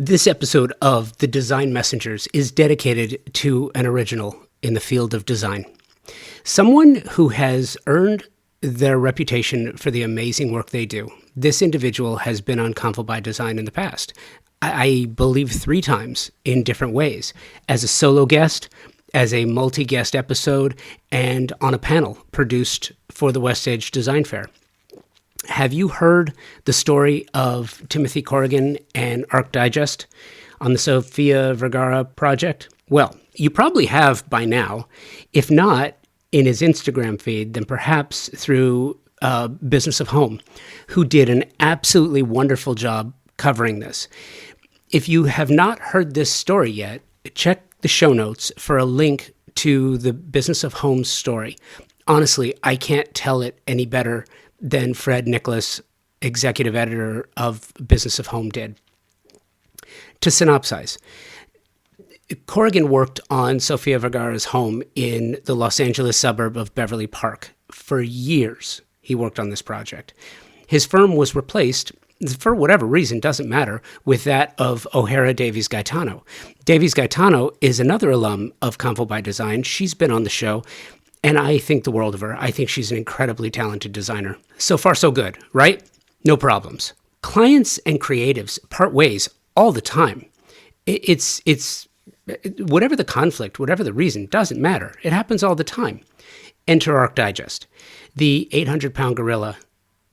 This episode of The Design Messengers is dedicated to an original in the field of design. Someone who has earned their reputation for the amazing work they do. This individual has been on Convo by Design in the past. I believe 3 times in different ways. As a solo guest, as a multi-guest episode, and on a panel produced for the West Edge Design Fair. Have you heard the story of Timothy Corrigan and Arc Digest on the Sofia Vergara project? Well, you probably have by now. If not in his Instagram feed, then perhaps through Business of Home, who did an absolutely wonderful job covering this. If you have not heard this story yet, check the show notes for a link to the Business of Home story. Honestly, I can't tell it any better than Fred Nicholas, executive editor of Business of Home, did. To synopsize, Corrigan worked on Sofia Vergara's home in the Los Angeles suburb of Beverly Park. For years, he worked on this project. His firm was replaced, for whatever reason, doesn't matter, with that of O'Hara Davies Gaetano. Davies Gaetano is another alum of Convo by Design. She's been on the show, and I think the world of her. I think she's an incredibly talented designer. So far, so good, right? No problems. Clients and creatives part ways all the time. It's whatever the conflict, whatever the reason, doesn't matter. It happens all the time. Enter Arc Digest, the 800-pound gorilla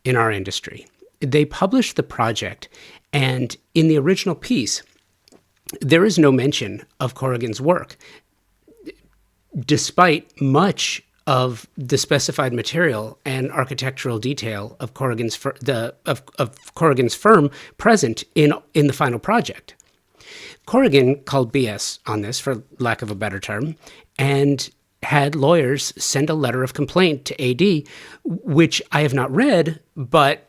in our industry. They published the project, and in the original piece, there is no mention of Corrigan's work, despite much of the specified material and architectural detail of Corrigan's Corrigan's firm present in the final project. Corrigan called BS on this, for lack of a better term, and had lawyers send a letter of complaint to AD, which I have not read, but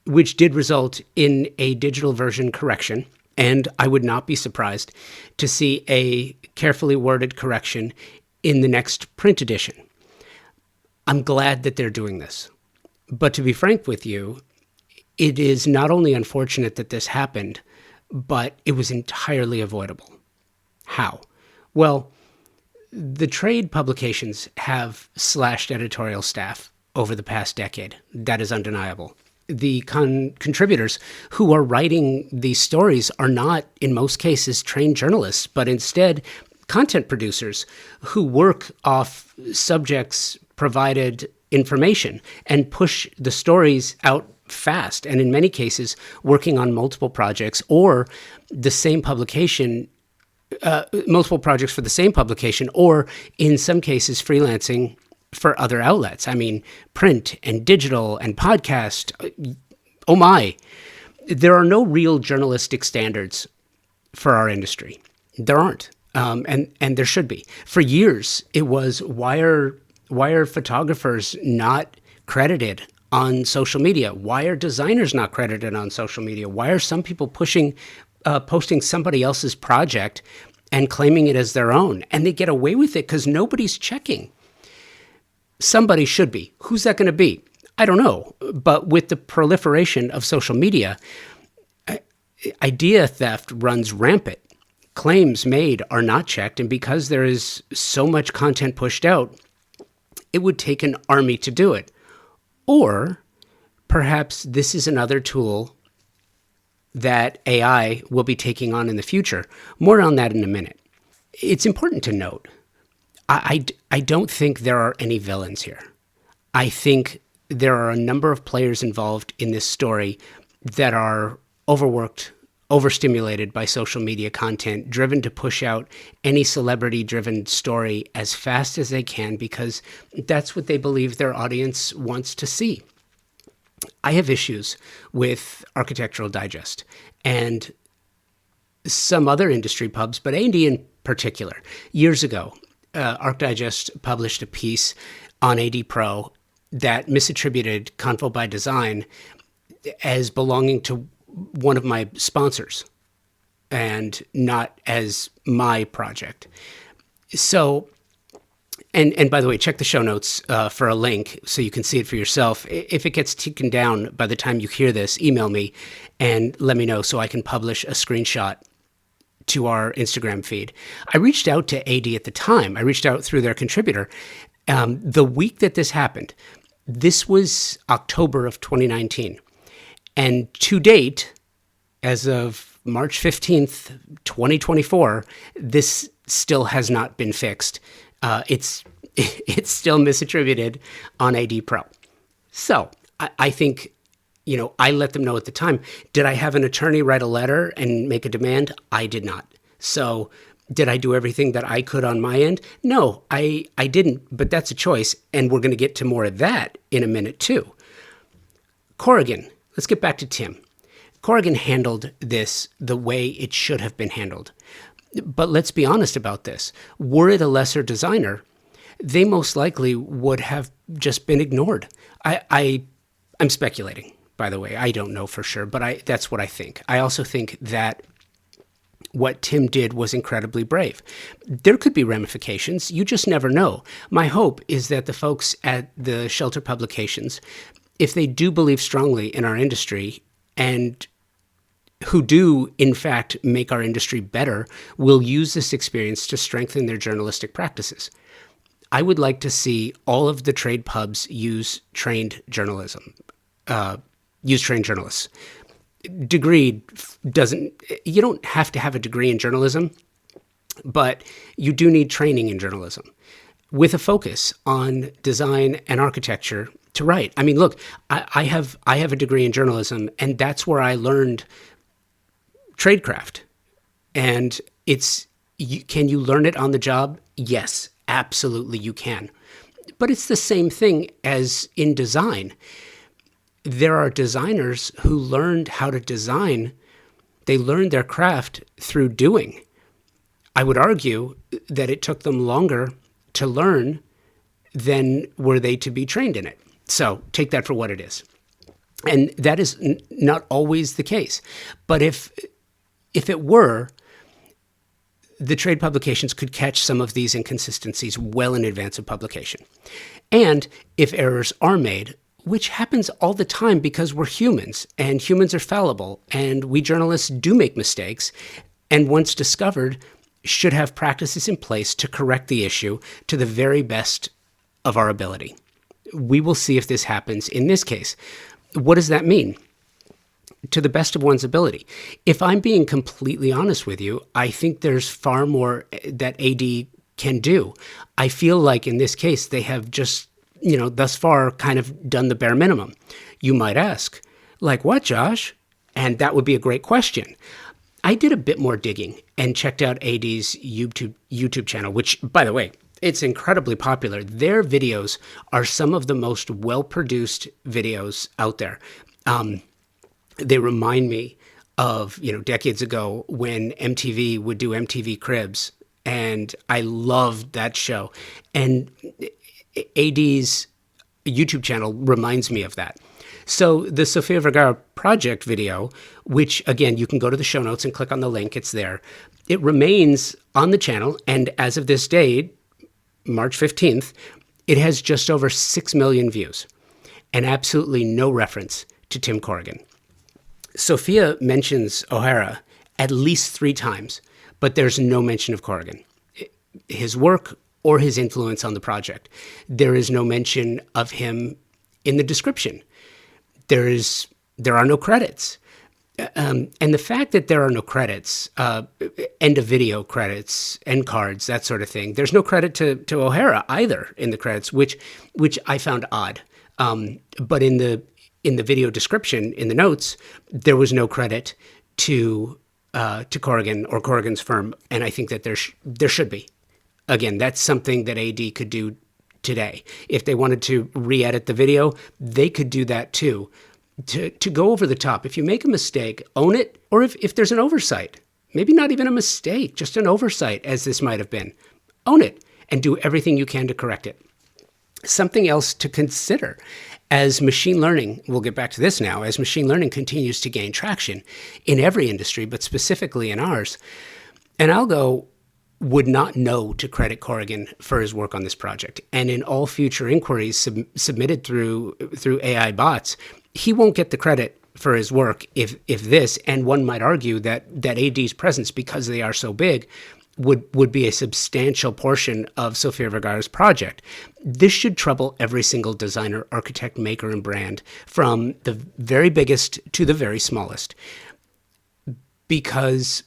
which did result in a digital version correction. And I would not be surprised to see a carefully worded correction in the next print edition. I'm glad that they're doing this. But to be frank with you, it is not only unfortunate that this happened, but it was entirely avoidable. How? Well, the trade publications have slashed editorial staff over the past decade. That is undeniable. The contributors who are writing these stories are not, in most cases, trained journalists, but instead content producers who work off subjects provided information and push the stories out fast, and in many cases working on multiple projects or the same publication, multiple projects for the same publication, or in some cases freelancing for other outlets. I mean, print and digital and podcast. Oh my. There are no real journalistic standards for our industry. There aren't. And there should be. For years, it was why are photographers not credited on social media? Why are designers not credited on social media? Why are some people posting somebody else's project and claiming it as their own? And they get away with it because nobody's checking. Somebody should be. Who's that going to be? I don't know. But with the proliferation of social media, idea theft runs rampant. Claims made are not checked, and because there is so much content pushed out, it would take an army to do it. Or perhaps this is another tool that AI will be taking on in the future. More on that in a minute. It's important to note, I don't think there are any villains here. I think there are a number of players involved in this story that are overworked, overstimulated by social media content, driven to push out any celebrity-driven story as fast as they can because that's what they believe their audience wants to see. I have issues with Architectural Digest and some other industry pubs, but A&D in particular. Years ago, Arc Digest published a piece on AD Pro that misattributed Convo by Design as belonging to one of my sponsors and not as my project. So, and by the way, check the show notes for a link so you can see it for yourself. If it gets taken down by the time you hear this, email me and let me know so I can publish a screenshot to our Instagram feed. I reached out to AD at the time. I reached out through their contributor. The week that this happened, this was October of 2019. And to date, as of March 15th, 2024, this still has not been fixed. It's still misattributed on AD Pro. So I think, I let them know at the time. Did I have an attorney write a letter and make a demand? I did not. So did I do everything that I could on my end? No, I didn't, but that's a choice. And we're going to get to more of that in a minute too. Corrigan, let's get back to Tim. Corrigan handled this the way it should have been handled. But let's be honest about this. Were it a lesser designer, they most likely would have just been ignored. I'm speculating, by the way. I don't know for sure, but that's what I think. I also think that what Tim did was incredibly brave. There could be ramifications. You just never know. My hope is that the folks at the Shelter Publications, if they do believe strongly in our industry and who do, in fact, make our industry better, will use this experience to strengthen their journalistic practices. I would like to see all of the trade pubs use trained journalists. Degree you don't have to have a degree in journalism, but you do need training in journalism with a focus on design and architecture to write. I mean, look, I have a degree in journalism, and that's where I learned tradecraft. And can you learn it on the job? Yes, absolutely you can. But it's the same thing as in design. There are designers who learned how to design. They learned their craft through doing. I would argue that it took them longer to learn than were they to be trained in it. So take that for what it is. And that is not always the case. But if it were, the trade publications could catch some of these inconsistencies well in advance of publication. And if errors are made, which happens all the time because we're humans and humans are fallible and we journalists do make mistakes, and once discovered, should have practices in place to correct the issue to the very best of our ability. We will see if this happens in this case. What does that mean? To the best of one's ability. If I'm being completely honest with you, I think there's far more that AD can do. I feel like in this case, they have just, thus far kind of done the bare minimum. You might ask, like what, Josh? And that would be a great question. I did a bit more digging and checked out AD's YouTube channel, which, by the way, it's incredibly popular. Their videos are some of the most well-produced videos out there. They remind me of, decades ago when MTV would do MTV Cribs, and I loved that show. And AD's YouTube channel reminds me of that. So the Sofia Vergara project video, which again, you can go to the show notes and click on the link, it's there. It remains on the channel. And as of this day, March 15th, it has just over 6 million views and absolutely no reference to Tim Corrigan. Sofia mentions O'Hara at least 3 times, but there's no mention of Corrigan, his work or his influence on the project. There is no mention of him in the description. There are no credits. And the fact that there are no credits, end of video credits, end cards, that sort of thing, there's no credit to O'Hara either in the credits, which I found odd. But in the video description, in the notes, there was no credit to Corrigan or Corrigan's firm, and I think that there should be. Again, that's something that AD could do today. If they wanted to re-edit the video, they could do that too. To go over the top. If you make a mistake, own it, or if there's an oversight, maybe not even a mistake, just an oversight, as this might have been, own it and do everything you can to correct it. Something else to consider as machine learning, we'll get back to this now, as machine learning continues to gain traction in every industry, but specifically in ours, and Algo would not know to credit Corrigan for his work on this project. And in all future inquiries submitted through AI bots, he won't get the credit for his work if this, and one might argue that AD's presence, because they are so big, would be a substantial portion of Sofia Vergara's project. This should trouble every single designer, architect, maker, and brand, from the very biggest to the very smallest, because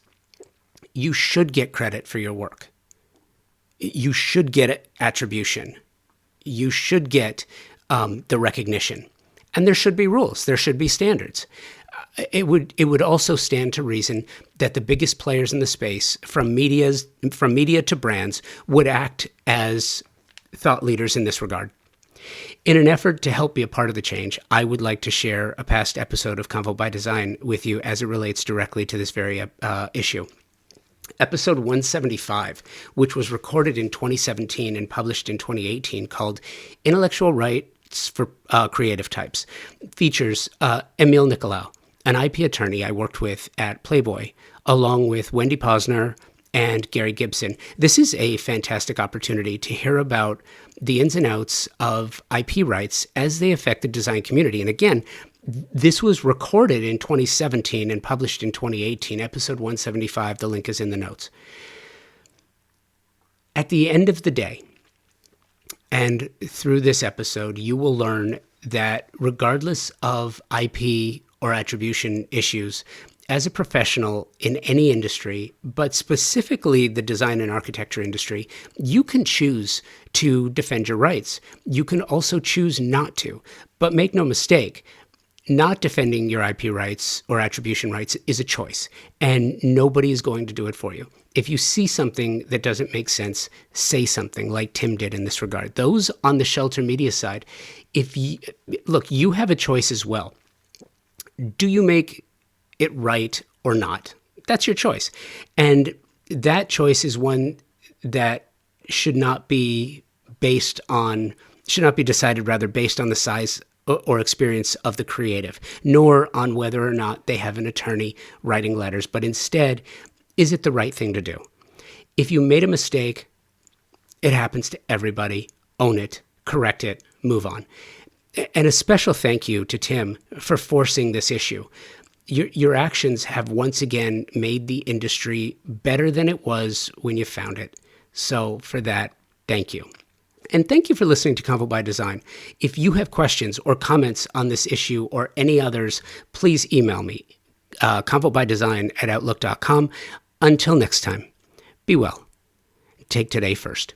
you should get credit for your work. You should get attribution. You should get the recognition. And there should be rules. There should be standards. It would also stand to reason that the biggest players in the space, from media to brands, would act as thought leaders in this regard. In an effort to help be a part of the change, I would like to share a past episode of Convo by Design with you as it relates directly to this very issue. Episode 175, which was recorded in 2017 and published in 2018, called Intellectual Rights for Creative Types, features Emil Nicolau, an IP attorney I worked with at Playboy, along with Wendy Posner and Gary Gibson. This is a fantastic opportunity to hear about the ins and outs of IP rights as they affect the design community. And again, this was recorded in 2017 and published in 2018, episode 175. The link is in the notes. At the end of the day, and through this episode, you will learn that regardless of IP or attribution issues, as a professional in any industry, but specifically the design and architecture industry, you can choose to defend your rights. You can also choose not to. But make no mistake, not defending your IP rights or attribution rights is a choice, and nobody is going to do it for you. If you see something that doesn't make sense, say something, like Tim did in this regard. Those on the Shelter Media side, you have a choice as well. Do you make it right or not? That's your choice. And that choice is one that should not be decided based on the size or experience of the creative, nor on whether or not they have an attorney writing letters, but instead, is it the right thing to do? If you made a mistake, it happens to everybody. Own it, correct it, move on. And a special thank you to Tim for forcing this issue. Your actions have once again made the industry better than it was when you found it. So for that, thank you. And thank you for listening to Convo by Design. If you have questions or comments on this issue or any others, please email me, convobydesign@outlook.com. Until next time, be well. Take today first.